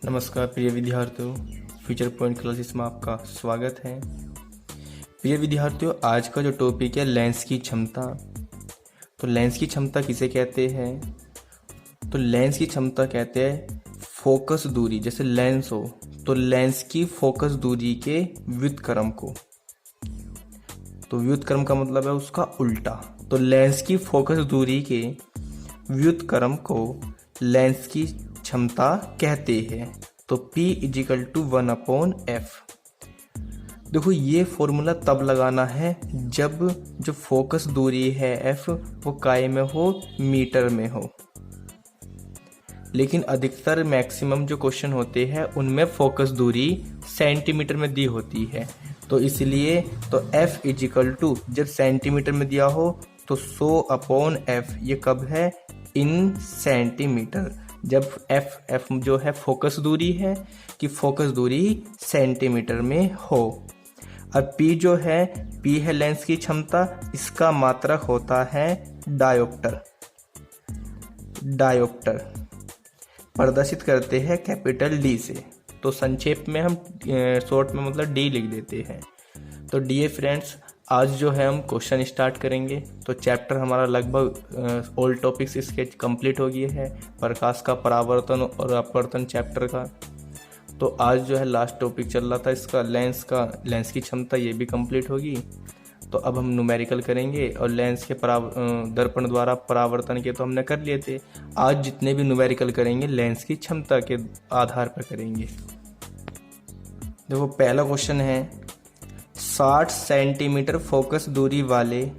नमस्कार प्रिय विद्यार्थियों, फ्यूचर पॉइंट क्लासेस में आपका स्वागत है। प्रिय विद्यार्थियों, आज का जो टॉपिक है लेंस की क्षमता। तो लेंस की क्षमता किसे कहते हैं? तो लेंस की क्षमता कहते हैं फोकस दूरी। जैसे लेंस हो तो लेंस की फोकस दूरी के व्युत्क्रम को। तो व्युत्क्रम का मतलब है उसका उल्टा। तो लेंस की फोकस दूरी के व्युत्क्रम को लेंस की क्षमता कहते हैं। तो P = 1/f। देखो, ये फॉर्मूला तब लगाना है जब जो फोकस दूरी है f वो काय में हो, मीटर में हो। लेकिन अधिकतर मैक्सिमम जो क्वेश्चन होते हैं उनमें फोकस दूरी सेंटीमीटर में दी होती है। तो इसलिए तो f = जब सेंटीमीटर में दिया हो तो 100/f। ये कब है? इन सेंटीमीटर। जब f जो है फोकस दूरी है कि फोकस दूरी सेंटीमीटर में हो। अब p जो है, p है लेंस की क्षमता, इसका मात्रक होता है डायोप्टर। डायोप्टर प्रदर्शित करते हैं कैपिटल D से। तो संक्षेप में हम शॉर्ट में मतलब D लिख देते हैं। तो डियर फ्रेंड्स, आज जो है हम क्वेश्चन स्टार्ट करेंगे। तो चैप्टर हमारा लगभग ऑल टॉपिक्स इसके कंप्लीट हो गए हैं। प्रकाश का परावर्तन और अपवर्तन चैप्टर का। तो आज जो है लास्ट टॉपिक चल रहा था इसका लेंस की क्षमता, ये भी कंप्लीट होगी। तो अब हम न्यूमेरिकल करेंगे और लेंस के दर्पण द्वारा परावर्तन के तो हमने कर लिए थे। आज जितने भी न्यूमेरिकल करेंगे लेंस की क्षमता के आधार पर करेंगे। देखो, पहला क्वेश्चन है 60 सेंटीमीटर फोकस दूरी वाले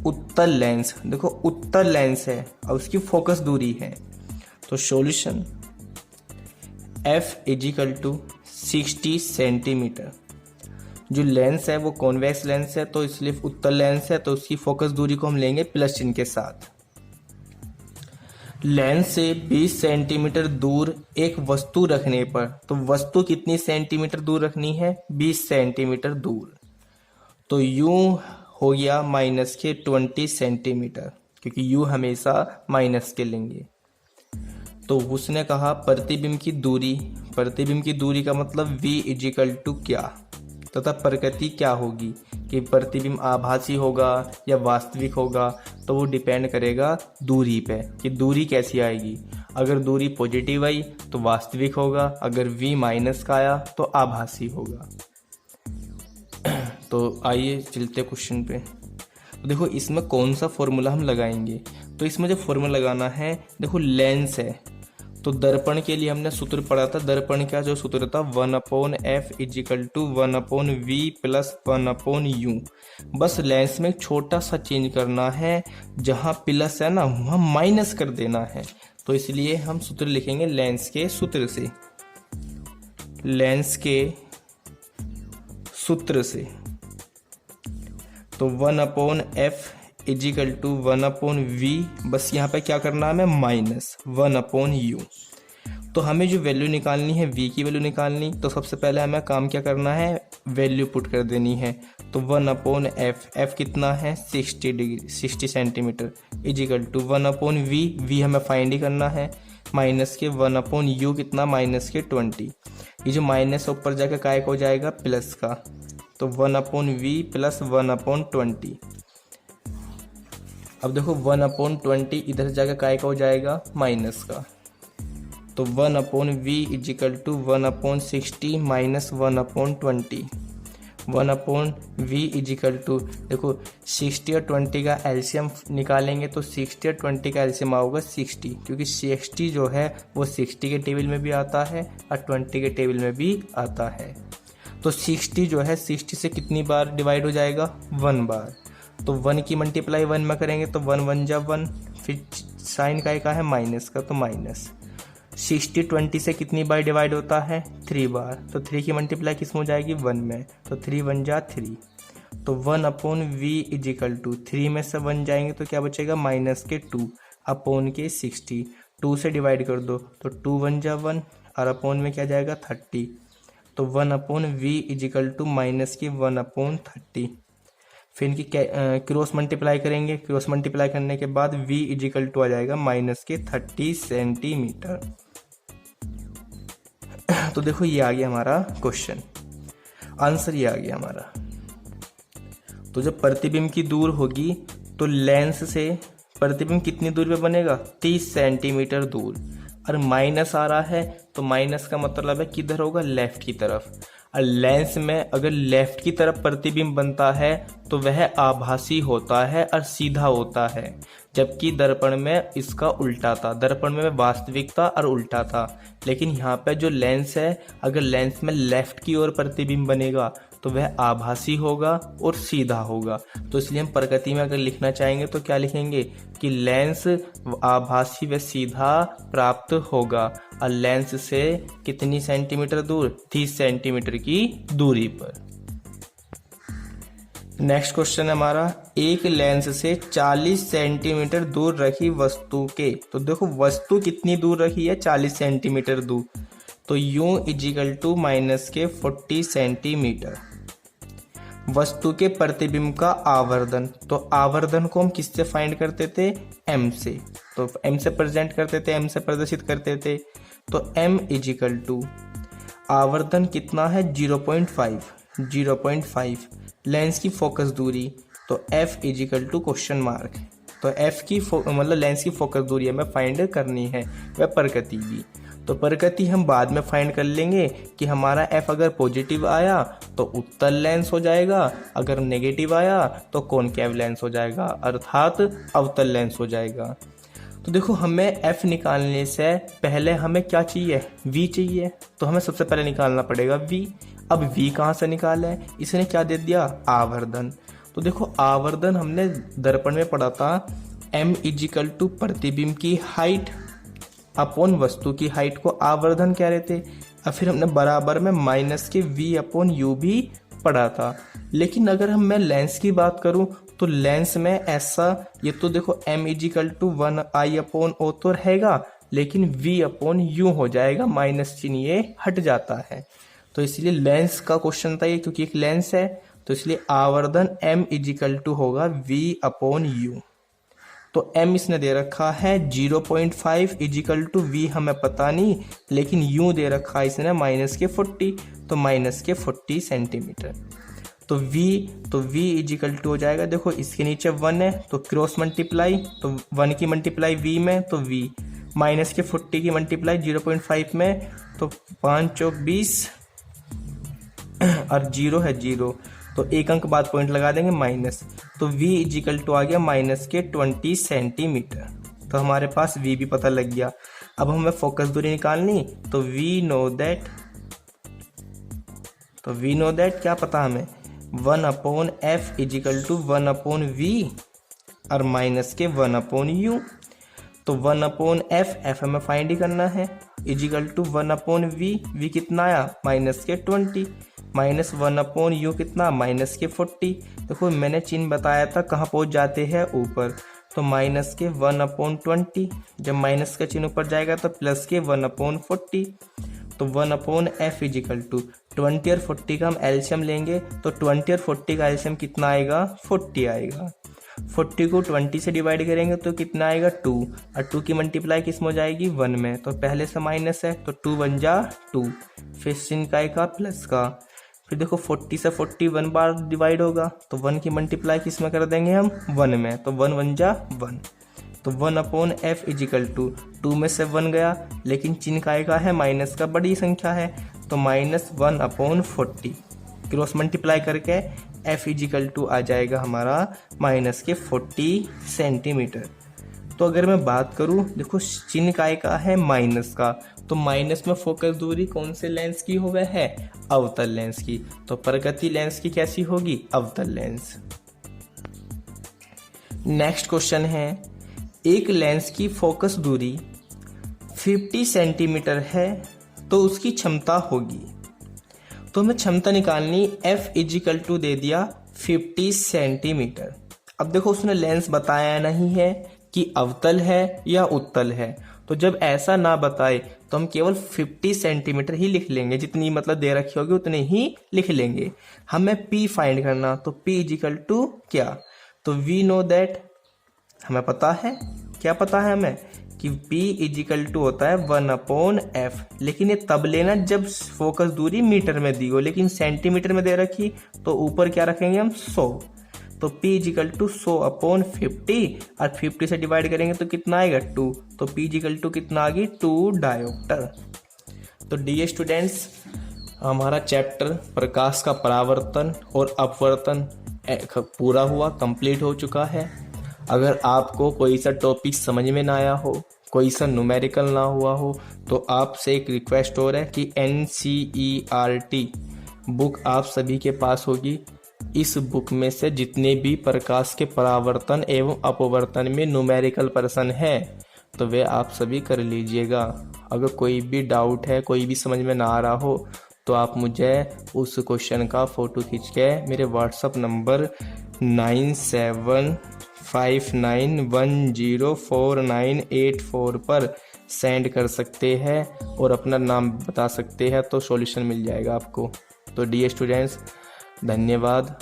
उत्तल लेंस। देखो, उत्तल लेंस है और उसकी फोकस दूरी है। तो सॉल्यूशन f = 60 सेंटीमीटर। जो लेंस है वो कॉन्वेक्स लेंस है, तो इसलिए उत्तल लेंस है, तो उसकी फोकस दूरी को हम लेंगे प्लस चिन्ह के साथ। लेंस से 20 सेंटीमीटर दूर एक वस्तु रखने पर, तो वस्तु कितनी सेंटीमीटर दूर रखनी है? 20 सेंटीमीटर दूर। तो यूं हो गया -20 सेंटीमीटर, क्योंकि यू हमेशा माइनस के लेंगे। तो उसने कहा प्रतिबिंब की दूरी। प्रतिबिंब की दूरी का मतलब v = क्या, तथा प्रकृति क्या होगी कि प्रतिबिंब आभासी होगा या वास्तविक होगा। तो वो डिपेंड करेगा दूरी पे कि दूरी कैसी आएगी। अगर दूरी पॉजिटिव आई तो वास्तविक होगा, अगर v माइनस का आया तो आभासी होगा। तो आइए चलते क्वेश्चन पे। तो देखो, इसमें कौन सा फॉर्मूला हम लगाएंगे? तो इसमें जो फॉर्मूला लगाना है, देखो लेंस है तो दर्पण के लिए हमने सूत्र पढ़ा था। दर्पण का जो सूत्र था 1/f = 1/v + 1/u। बस लेंस में छोटा सा चेंज करना है, जहां प्लस है ना वहां माइनस कर देना है। तो इसलिए हम सूत्र लिखेंगे लेंस के सूत्र से। लेंस के सूत्र से तो 1/f = 1/v। बस यहाँ पे क्या करना है हमें? -1/u। तो हमें जो वैल्यू निकालनी है, v की वैल्यू निकालनी, तो सबसे पहले हमें काम क्या करना है? वैल्यू पुट कर देनी है। तो 1/f, f कितना है? 60 सेंटीमीटर = 1/v। v हमें फाइंड ही करना है। माइनस के 1/u कितना? -20। ये जो माइनस ऊपर जाकर काय हो जाएगा? प्लस का। तो 1/v + 1/20। अब देखो 1/20 इधर जाकर काय का हो जाएगा? माइनस का। तो 1/v = 1/60 - 1/20। 1/v = देखो 60 और 20 का एलसीएम निकालेंगे तो 60 और 20 का एलसीएम आओगे 60, क्योंकि 60 जो है वो 60 के टेबल में भी आता है और 20 के टेबल में भी आता है। तो 60 जो है 60 से कितनी बार डिवाइड हो जाएगा? 1 बार। तो 1 की मल्टीप्लाई 1 में करेंगे तो 1 1 जा 1, फिर साइन का है माइनस का, तो माइनस। 60 20 से कितनी बार डिवाइड होता है? 3 बार। तो 3 की मल्टीप्लाई किस में हो जाएगी? 1 में। तो 3 1 जा 3। तो 1/v = 3 में से 1 जाएंगे तो क्या बचेगा? -2/60। 2 से डिवाइड कर दो तो 2 1 जा 1 और अपॉन में क्या जाएगा? 30। तो 1/v = -1/30। फिर इनकी क्रॉस मल्टीप्लाई करेंगे। क्रॉस मल्टीप्लाई करने के बाद v = आ जाएगा -30 सेंटीमीटर। तो देखो ये आ गया हमारा क्वेश्चन, आंसर ये आ गया हमारा। तो जब प्रतिबिंब की दूर होगी तो लेंस से प्रतिबिंब कितनी दूर पे बनेगा, 30 सेंटीमीटर दूर। और माइनस आ रहा है तो माइनस का मतलब है किधर होगा, लेफ्ट की तरफ। और लेंस में अगर लेफ्ट की तरफ प्रतिबिंब बनता है तो वह आभासी होता है और सीधा होता है, जबकि दर्पण में इसका उल्टा था। दर्पण में वास्तविक था और उल्टा था। लेकिन यहाँ पे जो लेंस है, अगर लेंस में लेफ्ट की ओर प्रतिबिंब बनेगा तो वह आभासी होगा और सीधा होगा। तो इसलिए हम प्रकृति में अगर लिखना चाहेंगे तो क्या लिखेंगे कि लेंस आभासी व सीधा प्राप्त होगा, और लेंस से कितनी सेंटीमीटर दूर, 30 सेंटीमीटर की दूरी पर। नेक्स्ट क्वेश्चन है हमारा, एक लेंस से 40 सेंटीमीटर दूर रखी वस्तु के, तो देखो वस्तु कितनी दूर रखी है, 40 सेंटीमीटर दूर, तो u इजिकल टू माइनस के 40 सेंटीमीटर। वस्तु के प्रतिबिंब का आवर्धन, तो आवर्धन को हम किससे फाइंड करते थे, m से, तो m से प्रेजेंट करते थे, m से प्रदर्शित करते थे। तो m इजिकल टू आवर्धन कितना है 0.5। लेंस की फोकस दूरी, तो f is equal to question mark, तो f की मतलब लेंस की फोकस दूरी हमें फाइंड करनी है, वह प्रकृति की। तो प्रकृति हम बाद में फाइंड कर लेंगे कि हमारा f अगर पॉजिटिव आया तो उत्तल लेंस हो जाएगा, अगर नेगेटिव आया तो कॉनकेव लेंस हो जाएगा, अर्थात अवतल लेंस हो जाएगा। तो देखो हमें f निकालने से पहले हमें क्या चाहिए, v चाहिए, तो हमें सबसे पहले निकालना पड़ेगा v। अब v कहाँ से निकालें, इसने क्या दे दिया, आवर्धन। तो देखो आवर्धन हमने दर्पण में पढ़ा था, m इजिकल टू प्रतिबिंब की हाइट अपॉन वस्तु की हाइट को आवर्धन कह रहे थे। और फिर हमने बराबर में माइनस के v अपॉन u भी पढ़ा था। लेकिन अगर मैं लेंस की बात करूं तो लेंस में ऐसा, ये तो देखो m is equal to 1i upon o तो रहेगा, लेकिन v अपॉन u हो जाएगा, माइनस चिन्ह ये हट जाता है। तो इसलिए लेंस का क्वेश्चन था ये, क्योंकि एक लेंस है, तो इसलिए आवर्धन m इजिकल टू होगा v अपॉन u। तो m इसने दे रखा है 0.5 इजिकल टू v हमें पता नहीं, लेकिन u दे रखा है इसने माइनस के 40, तो माइनस के 40 सेंटीमीटर। तो v इजिकल टू हो जाएगा, देखो इसके नीचे 1 है तो क्रॉस मल्टीप्लाई, तो 1 की मल्टीप्लाई v में, तो v माइनस के 40 की मल्टीप्लाई 0.5 में, तो 5 चौक 20 और 0 है 0, तो एक अंक बाद पॉइंट लगा देंगे माइनस, तो v इजिकल टू आ गया माइनस के 20 सेंटीमीटर। तो हमारे पास v भी पता लग गया। अब हमें फोकस दूरी निकालनी, तो वी नो दैट क्या पता हमें, 1 upon f is equal to 1 upon v और माइनस के 1 अपॉन u। तो 1 अपॉन f हमें फाइंड ही करना है, इजिकल टू 1 अपॉन v कितना आया, माइनस के 20, माइनस 1 अपॉन u कितना, माइनस के 40। देखो मैंने चिन्ह बताया था कहाँ पहुँच जाते हैं, ऊपर, तो माइनस के 1 अपॉन 20, जब माइनस का चिन्ह ऊपर जाएगा तो प्लस के 1 अपॉन 40। तो 1 अपॉन f इजिकल टू 20 और 40 का हम एलसीएम लेंगे, तो 20 और 40 का एलसीएम कितना आएगा, 40 आएगा। 40 को 20 से डिवाइड करेंगे तो कितना आएगा, 2, और 2 की मल्टीप्लाई किस में हो जाएगी, 1 में, तो पहले से माइनस है तो 2 1 जा 2, फिर चिन्ह का प्लस का, फिर देखो 40 से 40 1 बार डिवाइड होगा, तो 1 की मल्टीप्लाई किस में कर देंगे हम, 1 में, तो 1 1 जा 1, तो 1 अपॉन f इजिकल टू 2 में से 1 गया, लेकिन चिन्ह का है माइनस का, बड़ी संख्या है, तो माइनस 1 अपॉन 40, क्रॉस मल्टीप्लाई करके f इजिकल टू आ जाएगा हमारा माइनस के 40 सेंटीमीटर। तो अगर मैं बात करूं, देखो चिन्ह का है माइनस का, तो माइनस में फोकस दूरी कौन से लेंस की हो गया है, अवतल लेंस की, तो प्रकृति लेंस की कैसी होगी, अवतल लेंस। नेक्स्ट क्वेश्चन है, एक लेंस की फोकस दूरी 50 सेंटीमीटर है तो उसकी क्षमता होगी, तो हमें क्षमता निकालनी, f इजिकल टू दे दिया 50 सेंटीमीटर। अब देखो उसने लेंस बताया नहीं है कि अवतल है या उत्तल है, तो जब ऐसा ना बताए तो हम केवल 50 सेंटीमीटर ही लिख लेंगे, जितनी मतलब दे रखी होगी उतने ही लिख लेंगे। हमें p फाइंड करना, तो p इजिकल टू क्या, तो वी नो दैट हमें पता है, क्या पता है हमें, कि P इजिकल टू होता है 1/f, लेकिन ये तब लेना जब फोकस दूरी मीटर में दी हो, लेकिन सेंटीमीटर में दे रखी तो ऊपर क्या रखेंगे हम 100। तो P इजिकल टू 100/50 और 50 से डिवाइड करेंगे तो कितना आएगा 2, तो P इजिकल टू कितना आ गई 2 डायोप्टर। तो डियर स्टूडेंट्स, हमारा चैप्टर प्रकाश का परावर्तन और अपवर्तन पूरा हुआ, कंप्लीट हो चुका है। अगर आपको कोई सा टॉपिक समझ में ना आया हो, कोई सा न्यूमेरिकल ना हुआ हो, तो आपसे एक रिक्वेस्ट और है कि NCERT बुक आप सभी के पास होगी। इस बुक में से जितने भी प्रकाश के परावर्तन एवं अपवर्तन में न्यूमेरिकल प्रश्न है तो वे आप सभी कर लीजिएगा। अगर कोई भी डाउट है, कोई भी समझ में ना आ रहा हो, तो आप मुझे उस क्वेश्चन का फ़ोटो खींच के मेरे व्हाट्सअप नंबर 9759104984 पर सेंड कर सकते हैं और अपना नाम बता सकते हैं, तो सॉल्यूशन मिल जाएगा आपको। तो डियर स्टूडेंट्स, धन्यवाद।